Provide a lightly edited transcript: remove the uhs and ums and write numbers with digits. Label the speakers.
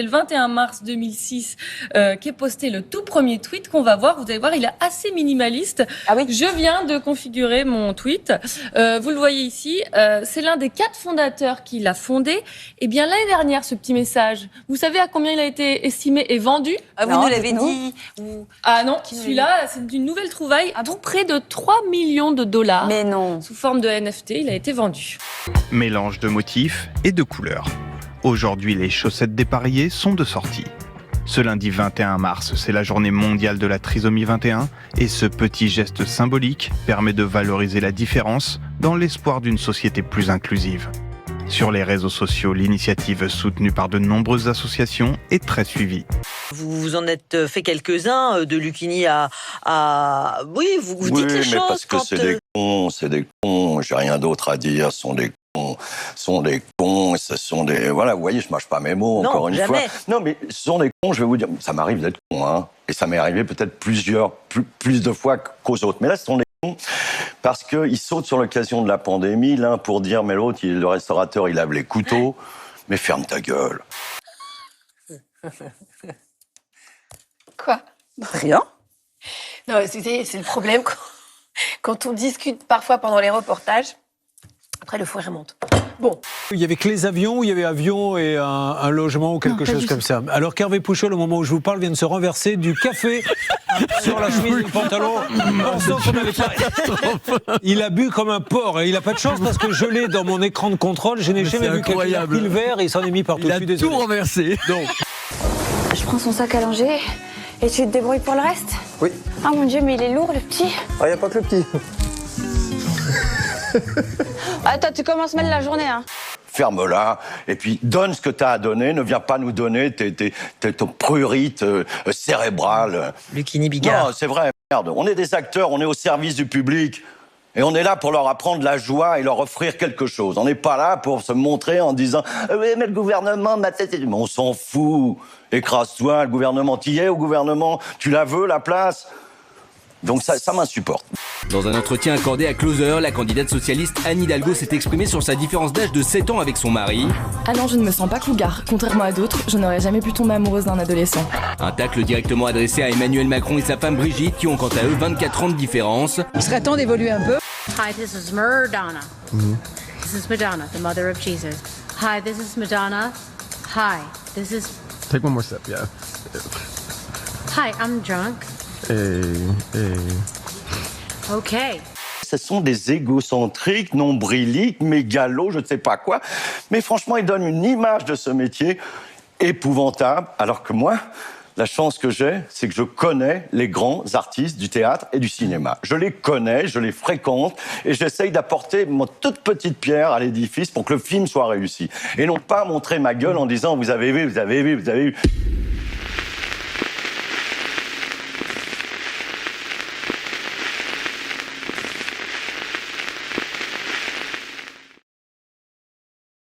Speaker 1: c'est le 21 mars 2006 qu'est posté le tout premier tweet qu'on va voir. Vous allez voir, il est assez minimaliste.
Speaker 2: Ah oui.
Speaker 1: Je viens de configurer mon tweet. Vous le voyez ici, c'est l'un des 4 fondateurs qui l'a fondé. Eh bien, l'année dernière, ce petit message, vous savez à combien il a été estimé et vendu?
Speaker 2: Ah, vous nous l'avez dit.
Speaker 1: Ah non, celui-là, c'est une nouvelle trouvaille. Tout près de 3 millions de dollars.
Speaker 2: Mais non.
Speaker 1: Sous forme de NFT, il a été vendu.
Speaker 3: Mélange de motifs et de couleurs. Aujourd'hui, les chaussettes dépareillées sont de sortie. Ce lundi 21 mars, c'est la journée mondiale de la trisomie 21 et ce petit geste symbolique permet de valoriser la différence dans l'espoir d'une société plus inclusive. Sur les réseaux sociaux, l'initiative soutenue par de nombreuses associations est très suivie.
Speaker 4: Vous vous en êtes fait quelques-uns de Lucchini à... Oui, vous dites les choses.
Speaker 5: Oui, mais parce que c'est des cons, j'ai rien d'autre à dire, ce sont des cons, ce sont des... Voilà, vous voyez, je mâche pas mes mots,
Speaker 4: non,
Speaker 5: encore une
Speaker 4: jamais.
Speaker 5: fois. Non, mais ce sont des cons, je vais vous dire, ça m'arrive d'être con, hein, et ça m'est arrivé peut-être plus de fois qu'aux autres. Mais là, ce sont des cons, parce qu'ils sautent sur l'occasion de la pandémie, l'un pour dire, mais l'autre, le restaurateur, il lave les couteaux, mais ferme ta gueule.
Speaker 6: Quoi?
Speaker 2: Rien.
Speaker 6: Non, c'est le problème quand on discute parfois pendant les reportages. Après, le fou remonte. Bon.
Speaker 7: Il y avait que les avions ou il y avait avion et un logement ou quelque chose comme ça. Alors qu'Hervé Pouchol, au moment où je vous parle, vient de se renverser du café sur la chemise et le pantalon. Il a bu comme un porc et il n'a pas de chance parce que je l'ai dans mon écran de contrôle. Je n'ai jamais vu quelqu'un qui a pris le verre et il s'en est mis partout.
Speaker 8: Il a tout renversé.
Speaker 7: Donc.
Speaker 9: Je prends son sac à langer et tu te débrouilles pour le reste?
Speaker 10: Oui.
Speaker 9: Ah mon Dieu, mais il est lourd le petit.
Speaker 10: Ah, il n'y a pas que le petit.
Speaker 9: Attends, tu commences mal la journée, hein.
Speaker 5: Ferme-la, et puis donne ce que tu as à donner, ne viens pas nous donner ton prurite cérébral.
Speaker 4: Lucchini Bigard.
Speaker 5: Non, c'est vrai, merde. On est des acteurs, on est au service du public. Et on est là pour leur apprendre la joie et leur offrir quelque chose. On n'est pas là pour se montrer en disant « Oui, mais le gouvernement m'a fait... » Mais on s'en fout. Écrase-toi, le gouvernement, t'y es au gouvernement, tu la veux, la place. Donc ça m'insupporte.
Speaker 8: Dans un entretien accordé à Closer, la candidate socialiste Anne Hidalgo s'est exprimée sur sa différence d'âge de 7 ans avec son mari.
Speaker 11: Ah non, je ne me sens pas cougar. Contrairement à d'autres, je n'aurais jamais pu tomber amoureuse d'un adolescent.
Speaker 8: Un tacle directement adressé à Emmanuel Macron et sa femme Brigitte, qui ont quant à eux 24 ans de différence.
Speaker 12: Il serait temps d'évoluer un peu.
Speaker 13: Hi, this is Madonna. This is Madonna, the mother of Jesus. Hi, this is Madonna. Hi, this is...
Speaker 10: Take one more step, yeah.
Speaker 13: Hi, I'm drunk. Okay.
Speaker 5: Ce sont des égocentriques, nombriliques, mégalos, je ne sais pas quoi. Mais franchement, ils donnent une image de ce métier épouvantable. Alors que moi, la chance que j'ai, c'est que je connais les grands artistes du théâtre et du cinéma. Je les connais, je les fréquente et j'essaye d'apporter mon toute petite pierre à l'édifice pour que le film soit réussi. Et non pas montrer ma gueule en disant « vous avez vu ».